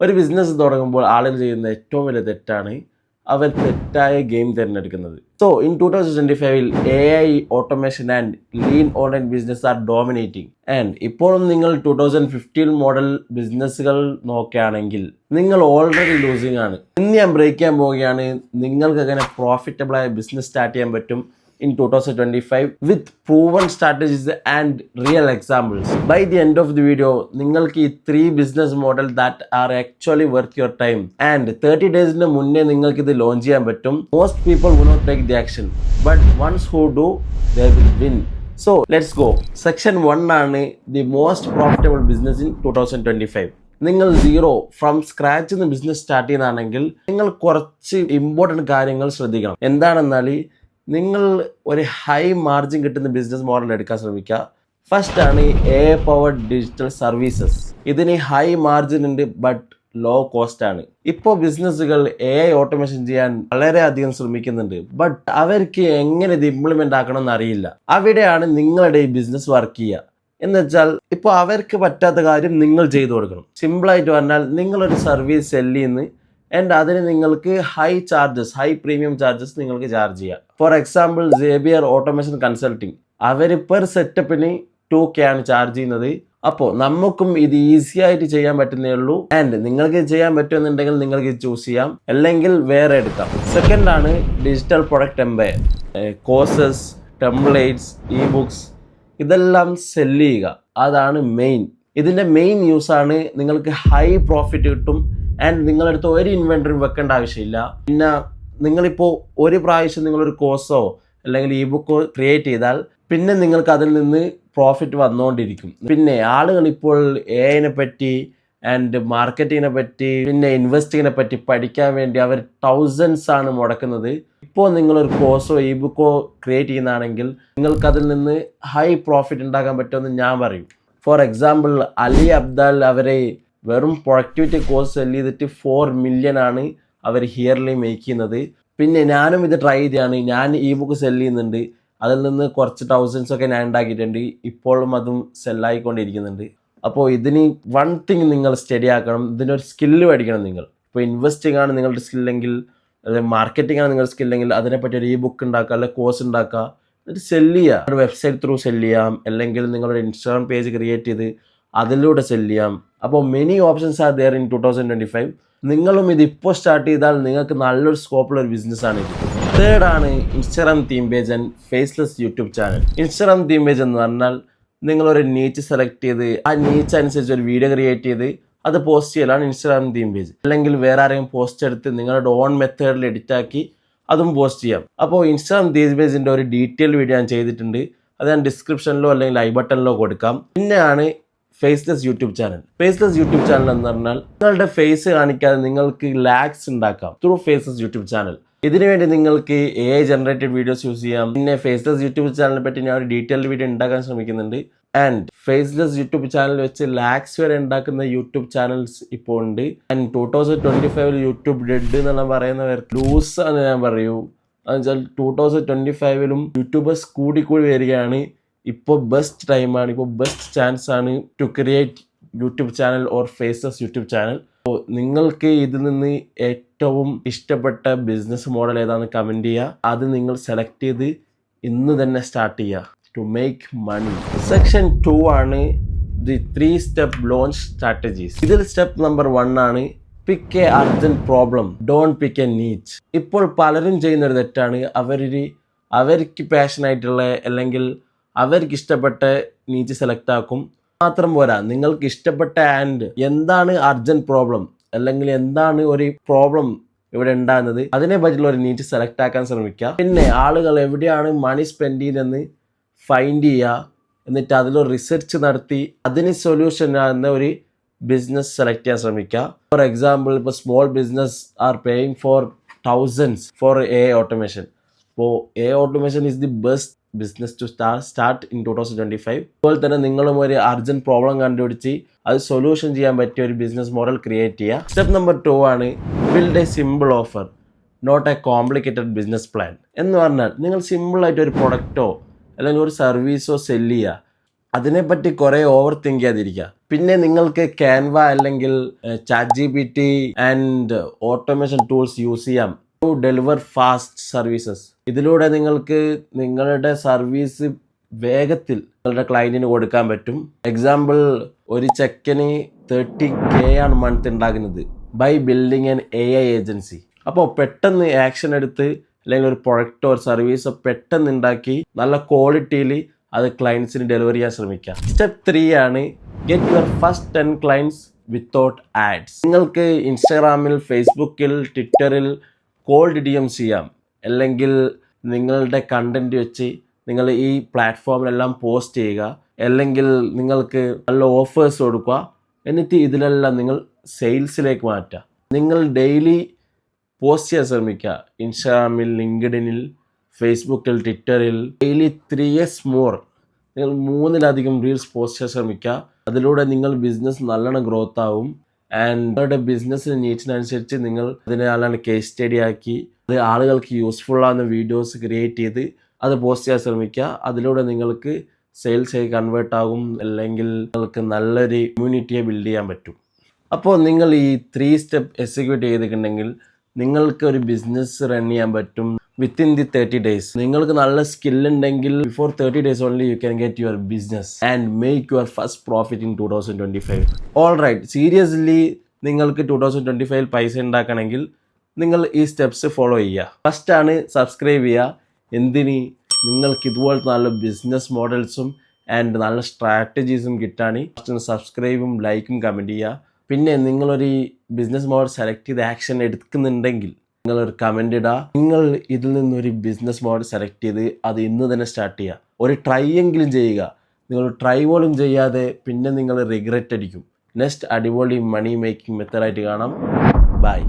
ഒരു ബിസിനസ് തുടങ്ങുമ്പോൾ ആളുകൾ ചെയ്യുന്ന ഏറ്റവും വലിയ തെറ്റാണ് അവർ തെറ്റായ ഗെയിം തിരഞ്ഞെടുക്കുന്നത്. So in 2025 AI, automation and lean online business are dominating. And ഇപ്പോഴും നിങ്ങൾ 2015 മോഡൽ ബിസിനസ്സുകൾ നോക്കുകയാണെങ്കിൽ നിങ്ങൾ ഓൾറെഡി ലൂസിംഗ് ആണ്. ഇന്ന് ഞാൻ ബ്രേക്ക് ചെയ്യാൻ പോവുകയാണ് നിങ്ങൾക്ക് എങ്ങനെ പ്രോഫിറ്റബിൾ ആയ ബിസിനസ് സ്റ്റാർട്ട് ചെയ്യാൻ പറ്റും in 2025 with proven strategies and real examples. By the end of the video, നിങ്ങൾക്ക് ഈ 3 business model that are actually worth your time and 30 days മുന്നേ നിങ്ങൾക്ക് ഇത് ലോഞ്ച് ചെയ്യാൻ പറ്റും. Most people will not take the action, but ones who do, they will win. So let's go. Section 1 ആണ് the most profitable business in 2025. നിങ്ങൾ zero from scratch നിന്ന് business start ചെയ്യുന്നതാണെങ്കിൽ നിങ്ങൾ കുറച്ച് ഇമ്പോർട്ടൻറ്റ് കാര്യങ്ങൾ ശ്രദ്ധിക്കണം. എന്താണെന്നാൽ നിങ്ങൾ ഒരു ഹൈ മാർജിൻ കിട്ടുന്ന ബിസിനസ് മോഡൽ എടുക്കാൻ ശ്രമിക്കുക. ഫസ്റ്റ് ആണ് AI പവർഡ് ഡിജിറ്റൽ സർവീസസ്. ഇതിന് ഹൈ മാർജിൻ ഉണ്ട് ബട്ട് ലോ കോസ്റ്റ് ആണ്. ഇപ്പോൾ ബിസിനസ്സുകൾ AI ഓട്ടോമേഷൻ ചെയ്യാൻ വളരെയധികം ശ്രമിക്കുന്നുണ്ട്, ബട്ട് അവർക്ക് എങ്ങനെ ഇത് ഇംപ്ലിമെൻ്റ് ആക്കണം എന്ന് അറിയില്ല. അവിടെയാണ് നിങ്ങളുടെ ഈ ബിസിനസ് വർക്ക് ചെയ്യുക. എന്ന് വെച്ചാൽ ഇപ്പോൾ അവർക്ക് പറ്റാത്ത കാര്യം നിങ്ങൾ ചെയ്തു കൊടുക്കണം. സിമ്പിളായിട്ട് പറഞ്ഞാൽ നിങ്ങളൊരു സർവീസ് സെല് ചെയ്യുന്നു ആൻഡ് അതിന് നിങ്ങൾക്ക് ഹൈ പ്രീമിയം ചാർജസ് നിങ്ങൾക്ക് ചാർജ് ചെയ്യാം. ഫോർ എക്സാമ്പിൾ സേബിയർ ഓട്ടോമേഷൻ കൺസൾട്ടിങ്, അവർ പെർ സെറ്റപ്പിന് 2K ആണ് ചാർജ് ചെയ്യുന്നത്. അപ്പോൾ നമുക്കും ഇത് ഈസി ആയിട്ട് ചെയ്യാൻ പറ്റുന്നേ ഉള്ളൂ. ആൻഡ് നിങ്ങൾക്ക് ചെയ്യാൻ പറ്റുമെന്നുണ്ടെങ്കിൽ നിങ്ങൾക്ക് ചൂസ് ചെയ്യാം, അല്ലെങ്കിൽ വേറെ എടുക്കാം. സെക്കൻഡ് ആണ് digital product empire. Courses, templates, e-books ഇതെല്ലാം സെല് ചെയ്യുക. അതാണ് മെയിൻ. ഇതിൻ്റെ മെയിൻ യൂസ് ആണ് നിങ്ങൾക്ക് ഹൈ പ്രോഫിറ്റ് കിട്ടും ആൻഡ് നിങ്ങളടുത്ത് ഒരു ഇൻവെൻ്ററി വെക്കേണ്ട ആവശ്യമില്ല. പിന്നെ നിങ്ങളിപ്പോൾ ഒരു പ്രാവശ്യം നിങ്ങളൊരു കോഴ്സോ അല്ലെങ്കിൽ ഇ-ബുക്കോ ക്രിയേറ്റ് ചെയ്താൽ പിന്നെ നിങ്ങൾക്ക് അതിൽ നിന്ന് പ്രോഫിറ്റ് വന്നുകൊണ്ടിരിക്കും. പിന്നെ ആളുകൾ ഇപ്പോൾ AI പറ്റി ആൻഡ് മാർക്കറ്റിങ്ങിനെ പറ്റി പിന്നെ ഇൻവെസ്റ്റിങ്ങിനെ പറ്റി പഠിക്കാൻ വേണ്ടി അവർ തൗസൻഡ്സ് ആണ് മുടക്കുന്നത്. ഇപ്പോൾ നിങ്ങളൊരു കോഴ്സോ ഇ-ബുക്കോ ക്രിയേറ്റ് ചെയ്യുന്നതാണെങ്കിൽ നിങ്ങൾക്ക് അതിൽ നിന്ന് ഹൈ പ്രോഫിറ്റ് ഉണ്ടാക്കാൻ പറ്റുമെന്ന് ഞാൻ പറയും. ഫോർ എക്സാമ്പിൾ അലി അബ്ദാൽ അവരെ വെറും പ്രൊഡക്ടിവിറ്റി കോഴ്സ് സെല് ചെയ്തിട്ട് 4 million ആണ് അവർ ഇയർലി മേക്ക് ചെയ്യുന്നത്. പിന്നെ ഞാനും ഇത് ട്രൈ ചെയ്താണ്. ഞാൻ ഇ-ബുക്ക് സെല് ചെയ്യുന്നുണ്ട്, അതിൽ നിന്ന് കുറച്ച് തൗസൻഡ്സ് ഒക്കെ ഞാൻ ഉണ്ടാക്കിയിട്ടുണ്ട്. ഇപ്പോഴും അതും സെല്ലായിക്കൊണ്ടിരിക്കുന്നുണ്ട്. അപ്പോൾ ഇതിന് വൺ തിങ് നിങ്ങൾ സ്റ്റഡി ആക്കണം, ഇതിനൊരു സ്കില്ല് പഠിക്കണം. നിങ്ങൾ ഇപ്പോൾ ഇൻവെസ്റ്റിംഗ് ആണ് നിങ്ങളുടെ സ്കില്ലെങ്കിൽ, അല്ലെങ്കിൽ മാർക്കറ്റിംഗ് ആണ് നിങ്ങളുടെ സ്കില്ലെങ്കിൽ അതിനെപ്പറ്റി ഒരു ഇ-ബുക്ക് ഉണ്ടാക്കുക, അല്ലെങ്കിൽ കോഴ്സ് ഉണ്ടാക്കുക, എന്നിട്ട് സെല് ചെയ്യുക. ഒരു വെബ്സൈറ്റ് ത്രൂ സെല് ചെയ്യാം, അല്ലെങ്കിൽ നിങ്ങളൊരു ഇൻസ്റ്റാഗ്രാം പേജ് ക്രിയേറ്റ് ചെയ്ത് അതിലൂടെ സെല് ചെയ്യാം. അപ്പോൾ many options are there in 2025. നിങ്ങളും ഇത് ഇപ്പോൾ സ്റ്റാർട്ട് ചെയ്താൽ നിങ്ങൾക്ക് നല്ലൊരു സ്കോപ്പുള്ള ഒരു ബിസിനസ്സാണ് ഇത്. തേർഡ് ആണ് Instagram theme page and faceless YouTube channel. Instagram theme page എന്ന് പറഞ്ഞാൽ നിങ്ങളൊരു നീച്ച് സെലക്ട് ചെയ്ത് ആ നീച്ച് അനുസരിച്ച് ഒരു വീഡിയോ ക്രിയേറ്റ് ചെയ്ത് അത് പോസ്റ്റ് ചെയ്യലാണ് ഇൻസ്റ്റാഗ്രാം തീം പേജ്. അല്ലെങ്കിൽ വേറെ ആരെങ്കിലും പോസ്റ്റ് എടുത്ത് നിങ്ങളുടെ ഓൺ മെത്തേഡിൽ എഡിറ്റ് ആക്കി അതും പോസ്റ്റ് ചെയ്യാം. അപ്പോൾ ഇൻസ്റ്റാഗ്രാം തീം പേജിൻ്റെ ഒരു ഡീറ്റെയിൽ വീഡിയോ ഞാൻ ചെയ്തിട്ടുണ്ട്, അത് ഞാൻ ഡിസ്ക്രിപ്ഷനിലോ അല്ലെങ്കിൽ ഐ ബട്ടണിലോ കൊടുക്കാം. പിന്നെയാണ് faceless YouTube channel. Faceless YouTube channel എന്ന് പറഞ്ഞാൽ നിങ്ങളുടെ ഫേസ് കാണിക്കാതെ നിങ്ങൾക്ക് ലാക്സ് ഉണ്ടാക്കാം ത്രൂ ഫേസ്ലെസ് യൂട്യൂബ് ചാനൽ. ഇതിനുവേണ്ടി നിങ്ങൾക്ക് AI ജനറേറ്റഡ് വീഡിയോസ് യൂസ് ചെയ്യാം. പിന്നെ ഫേസ്ലെസ് യൂട്യൂബ് ചാനലിനെ പറ്റി ഞാൻ ഒരു ഡീറ്റെയിൽഡ് വീഡിയോ ഉണ്ടാക്കാൻ ശ്രമിക്കുന്നുണ്ട്. ആൻഡ് ഫേസ്ലെസ് യൂട്യൂബ് ചാനൽ വെച്ച് ലാക്സ് വരെ ഉണ്ടാക്കുന്ന യൂട്യൂബ് ചാനൽസ് ഇപ്പോൾ ഉണ്ട്. ആൻഡ് 2025 യൂട്യൂബ് ഡെഡ് എന്നുള്ള പറയുന്നവർ ലൂസ് എന്ന് ഞാൻ പറയൂ. എന്നുവെച്ചാൽ 2025 യൂട്യൂബേഴ്സ് കൂടി വരികയാണ്. ഇപ്പോൾ ബെസ്റ്റ് ടൈമാണ്, ഇപ്പോൾ ബെസ്റ്റ് ചാൻസ് ആണ് to create YouTube channel or faceless YouTube channel. അപ്പോൾ നിങ്ങൾക്ക് ഇതിൽ നിന്ന് ഏറ്റവും ഇഷ്ടപ്പെട്ട ബിസിനസ് മോഡൽ ഏതാണെന്ന് കമൻറ്റ് ചെയ്യുക. അത് നിങ്ങൾ സെലക്ട് ചെയ്ത് ഇന്ന് തന്നെ സ്റ്റാർട്ട് ചെയ്യുക ടു മേക്ക് മണി. സെക്ഷൻ 2 ആണ് ദി 3 step ലോഞ്ച് സ്ട്രാറ്റജീസ്. ഇതിൽ സ്റ്റെപ്പ് നമ്പർ 1 ആണ് pick a urgent problem, don't pick a niche. ഇപ്പോൾ പലരും ചെയ്യുന്നൊരു തെറ്റാണ്, അവർക്ക് പാഷനായിട്ടുള്ള അല്ലെങ്കിൽ അവർക്ക് ഇഷ്ടപ്പെട്ട നീച്ച് സെലക്ട് ആക്കും. മാത്രം പോരാ, നിങ്ങൾക്ക് ഇഷ്ടപ്പെട്ട ആൻഡ് എന്താണ് അർജന്റ് പ്രോബ്ലം അല്ലെങ്കിൽ എന്താണ് ഒരു പ്രോബ്ലം ഇവിടെ ഉണ്ടാകുന്നത് അതിനെ പറ്റിയുള്ള ഒരു നീച്ച് സെലക്ട് ആക്കാൻ ശ്രമിക്കുക. പിന്നെ ആളുകൾ എവിടെയാണ് മണി സ്പെൻഡ് ചെയ്യുന്നതെന്ന് ഫൈൻഡ് ചെയ്യുക, എന്നിട്ട് അതിലൊരു റിസർച്ച് നടത്തി അതിന് സൊല്യൂഷൻ ആകുന്ന ഒരു ബിസിനസ് സെലക്ട് ചെയ്യാൻ ശ്രമിക്കുക. ഫോർ എക്സാമ്പിൾ ഇപ്പോൾ small business are paying for thousands for AI automation. അപ്പോൾ AI automation is the best business to start in 2025. അതുപോലെ തന്നെ നിങ്ങളും ഒരു അർജന്റ് പ്രോബ്ലം കണ്ടുപിടിച്ച് അത് സൊല്യൂഷൻ ചെയ്യാൻ പറ്റിയ ഒരു ബിസിനസ് മോഡൽ ക്രിയേറ്റ് ചെയ്യുക. സ്റ്റെപ്പ് നമ്പർ 2 ആണ് build a simple offer, not a complicated business plan. എന്ന് പറഞ്ഞാൽ നിങ്ങൾ സിമ്പിളായിട്ട് ഒരു പ്രൊഡക്റ്റോ അല്ലെങ്കിൽ ഒരു സർവീസോ സെല് ചെയ്യുക. അതിനെപ്പറ്റി കുറേ ഓവർ തിങ്ക് ചെയ്യാതിരിക്കുക. പിന്നെ നിങ്ങൾക്ക് ക്യാൻവ അല്ലെങ്കിൽ ChatGPT and automation tools use ചെയ്യാം ടു ഡെലിവർ ഫാസ്റ്റ് സർവീസസ്. ഇതിലൂടെ നിങ്ങൾക്ക് നിങ്ങളുടെ സർവീസ് വേഗത്തിൽ നിങ്ങളുടെ ക്ലയൻറ്റിന് കൊടുക്കാൻ പറ്റും. എക്സാമ്പിൾ, ഒരു ചെക്കന് 30K ആണ് മന്ത് ഉണ്ടാകുന്നത് by building an AI agency. അപ്പോൾ പെട്ടെന്ന് ആക്ഷൻ എടുത്ത് അല്ലെങ്കിൽ ഒരു പ്രൊഡക്റ്റോ ഒരു സർവീസോ പെട്ടെന്ന് ഉണ്ടാക്കി നല്ല ക്വാളിറ്റിയിൽ അത് ക്ലയൻസിന് ഡെലിവർ ചെയ്യാൻ ശ്രമിക്കുക. സ്റ്റെപ്പ് 3 ആണ് get your first 10 clients without ads. നിങ്ങൾക്ക് ഇൻസ്റ്റാഗ്രാമിൽ, ഫേസ്ബുക്കിൽ, ട്വിറ്ററിൽ കോൾഡ് DMs ചെയ്യാം. അല്ലെങ്കിൽ നിങ്ങളുടെ കണ്ടൻറ്റ് വെച്ച് നിങ്ങൾ ഈ പ്ലാറ്റ്ഫോമിലെല്ലാം പോസ്റ്റ് ചെയ്യുക. അല്ലെങ്കിൽ നിങ്ങൾക്ക് നല്ല ഓഫേഴ്സ് കൊടുക്കുക. എന്നിട്ട് ഇതിലെല്ലാം നിങ്ങൾ സെയിൽസിലേക്ക് മാറ്റുക. നിങ്ങൾ ഡെയിലി പോസ്റ്റ് ചെയ്യാൻ ശ്രമിക്കുക. ഇൻസ്റ്റാഗ്രാമിൽ, ലിങ്ക്ഡിനിൽ, ഫേസ്ബുക്കിൽ, ട്വിറ്ററിൽ ഡെയിലി 3x മോർ, നിങ്ങൾ 3-ലധികം റീൽസ് പോസ്റ്റ് ചെയ്യാൻ ശ്രമിക്കുക. അതിലൂടെ നിങ്ങൾ ബിസിനസ് നല്ലോണം ഗ്രോത്ത് ആവും. ആൻഡ് നിങ്ങളുടെ ബിസിനസ്സിന് നീഡ്സിനനുസരിച്ച് നിങ്ങൾ അതിനെ നല്ലോണം കേസ് സ്റ്റഡി ആക്കി അത് ആളുകൾക്ക് യൂസ്ഫുൾ ആവുന്ന വീഡിയോസ് ക്രിയേറ്റ് ചെയ്ത് അത് പോസ്റ്റ് ചെയ്യാൻ ശ്രമിക്കുക. അതിലൂടെ നിങ്ങൾക്ക് സെയിൽസ് ആയി കൺവേർട്ട് ആകും. അല്ലെങ്കിൽ നിങ്ങൾക്ക് നല്ലൊരു കമ്മ്യൂണിറ്റിയെ ബിൽഡ് ചെയ്യാൻ പറ്റും. അപ്പോൾ നിങ്ങൾ ഈ 3 സ്റ്റെപ്പ് എക്സിക്യൂട്ട് ചെയ്തിട്ടുണ്ടെങ്കിൽ നിങ്ങൾക്ക് ഒരു ബിസിനസ് റൺ ചെയ്യാൻ പറ്റും വിത്തിൻ ദി 30 days. നിങ്ങൾക്ക് നല്ല സ്കില്ലുണ്ടെങ്കിൽ before 30 days only you can get your business and make your first profit in 2025. All right, seriously നിങ്ങൾക്ക് 2025 പൈസ ഉണ്ടാക്കണമെങ്കിൽ നിങ്ങൾ ഈ സ്റ്റെപ്സ് ഫോളോ ചെയ്യുക. ഫസ്റ്റ് ആണ് സബ്സ്ക്രൈബ് ചെയ്യുക. എന്തിന്? നിങ്ങൾക്ക് ഇതുപോലത്തെ നല്ല ബിസിനസ് മോഡൽസും ആൻഡ് നല്ല സ്ട്രാറ്റജീസും കിട്ടാൻ സബ്സ്ക്രൈബും ലൈക്കും കമൻറ്റ് ചെയ്യുക. പിന്നെ നിങ്ങളൊരു ബിസിനസ് മോഡൽ സെലക്ട് ചെയ്ത് ആക്ഷൻ എടുക്കുന്നുണ്ടെങ്കിൽ നിങ്ങളൊരു കമൻ്റ് ഇടുക. നിങ്ങൾ ഇതിൽ നിന്നൊരു ബിസിനസ് മോഡൽ സെലക്ട് ചെയ്ത് അത് ഇന്ന് തന്നെ സ്റ്റാർട്ട് ചെയ്യുക. ഒരു ട്രൈ എങ്കിലും ചെയ്യുക. നിങ്ങൾ ട്രൈ പോലും ചെയ്യാതെ പിന്നെ നിങ്ങൾ റിഗ്രറ്റ് അടിക്കും. നെക്സ്റ്റ് അടിപൊളി മണി മേക്കിംഗ് മെത്തേഡായിട്ട് കാണാം. ബൈ.